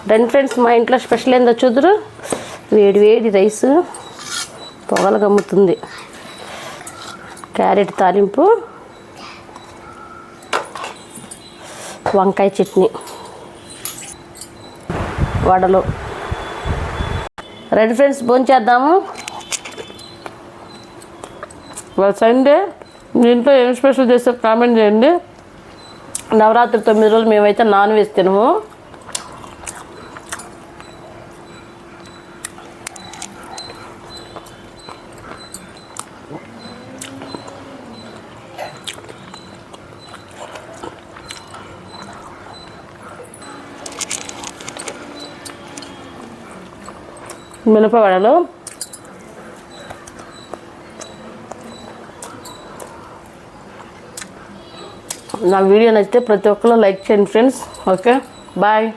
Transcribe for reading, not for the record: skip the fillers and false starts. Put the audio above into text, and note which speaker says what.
Speaker 1: రండి ఫ్రెండ్స్, మా ఇంట్లో స్పెషల్ ఏందో చూద్దరు. వేడి వేడి రైసు పొగలు గమ్ముతుంది, క్యారెట్ తాలింపు, వంకాయ చట్నీ, వడలు. రండి ఫ్రెండ్స్, భోంచేద్దాము. సండే మీ ఇంట్లో ఏం స్పెషల్ చేస్తే కామెంట్ చేయండి. నవరాత్రి 9 రోజులు మేమైతే నాన్ వెజ్ తినము. మినపవడలు. నా వీడియో నచ్చితే ప్రతి ఒక్కరు లైక్ చేయండి ఫ్రెండ్స్. Okay, bye.